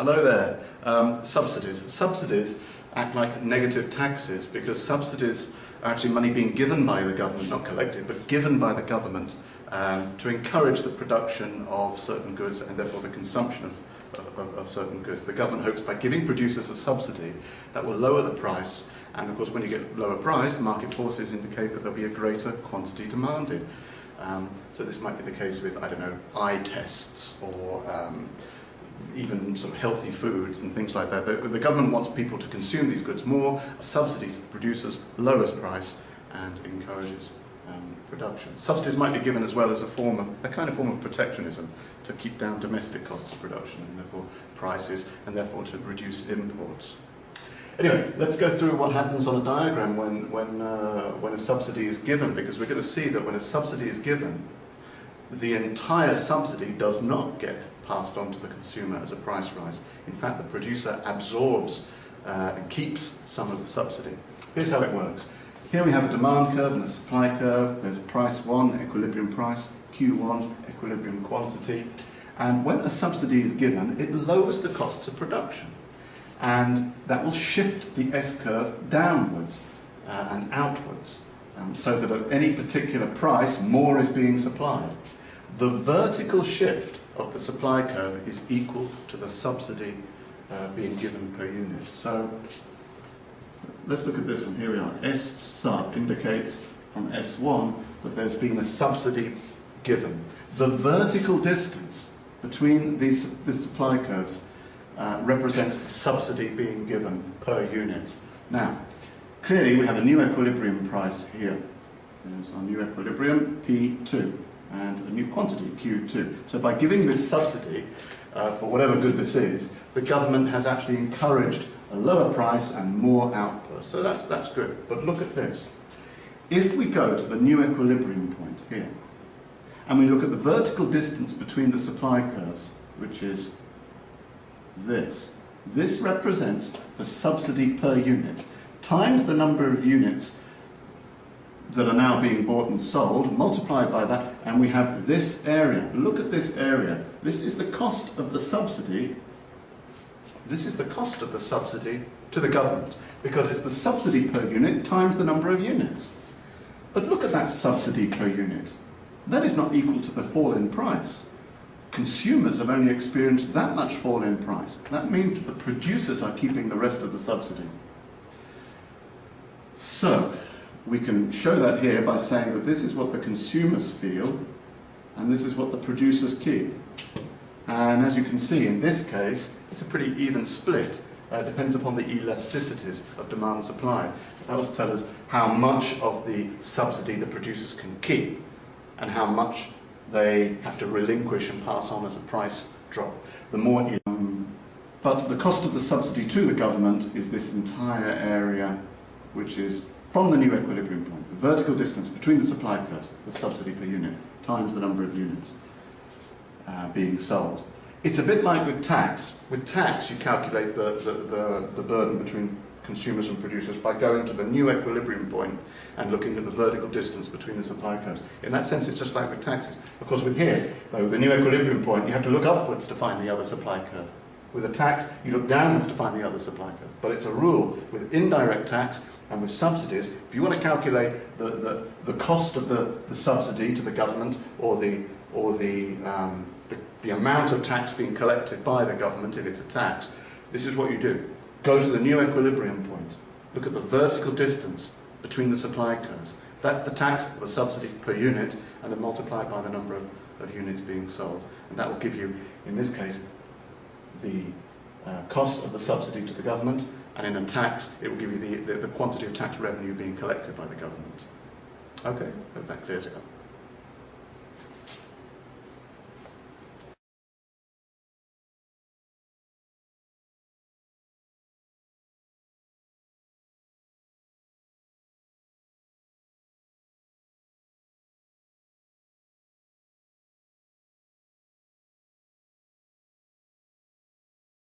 Hello there. Subsidies. Subsidies act like negative taxes because subsidies are actually money being given by the government, not collected, but given by the government to encourage the production of certain goods and therefore the consumption of certain goods. The government hopes by giving producers a subsidy that will lower the price, and of course when you get lower price, the market forces indicate that there'll be a greater quantity demanded. So this might be the case with, I don't know, eye tests or even sort of healthy foods and things like that. The government wants people to consume these goods more. A subsidy to the producers lowers price and encourages production. Subsidies might be given as well as a kind of form of protectionism to keep down domestic costs of production and therefore prices, and therefore to reduce imports. Anyway, let's go through what happens on a diagram when a subsidy is given, because we're going to see that when a subsidy is given, the entire subsidy does not get passed on to the consumer as a price rise. In fact, the producer absorbs and keeps some of the subsidy. Here's how it works. Here we have a demand curve and a supply curve. There's price 1, equilibrium price, Q1, equilibrium quantity. And when a subsidy is given, it lowers the costs of production. And that will shift the S-curve downwards and outwards, so that at any particular price, more is being supplied. The vertical shift of the supply curve is equal to the subsidy being given per unit. So let's look at this one. Here we are. S sub indicates from S1 that there's been a subsidy given. The vertical distance between these supply curves represents the subsidy being given per unit. Now, clearly we have a new equilibrium price here. There's our new equilibrium, P2, and a new quantity, Q2. So by giving this subsidy for whatever good this is, the government has actually encouraged a lower price and more output. So that's good. But look at this. If we go to the new equilibrium point here, and we look at the vertical distance between the supply curves, which is this represents the subsidy per unit times the number of units that are now being bought and sold, multiplied by that, and we have this area. Look at this area. This is the cost of the subsidy. This is the cost of the subsidy to the government, because it's the subsidy per unit times the number of units. But look at that subsidy per unit. That is not equal to the fall in price. Consumers have only experienced that much fall in price. That means that the producers are keeping the rest of the subsidy. So, we can show that here by saying that this is what the consumers feel, and this is what the producers keep. And as you can see, in this case, it's a pretty even split. It depends upon the elasticities of demand and supply. That will tell us how much of the subsidy the producers can keep, and how much they have to relinquish and pass on as a price drop. But the cost of the subsidy to the government is this entire area, which is from the new equilibrium point, the vertical distance between the supply curves, the subsidy per unit, times the number of units being sold. It's a bit like with tax. With tax, you calculate the burden between consumers and producers by going to the new equilibrium point and looking at the vertical distance between the supply curves. In that sense, it's just like with taxes. Of course, with here, though, the new equilibrium point, you have to look upwards to find the other supply curve. With a tax, you look downwards to find the other supply curve. But it's a rule with indirect tax and with subsidies. If you want to calculate the cost of the subsidy to the government, or the amount of tax being collected by the government if it's a tax, this is what you do. Go to the new equilibrium point. Look at the vertical distance between the supply curves. That's the tax or the subsidy per unit, and then multiply it by the number of units being sold. And that will give you, in this case, the cost of the subsidy to the government, and in a tax, it will give you the quantity of tax revenue being collected by the government. Okay, hope that clears it up.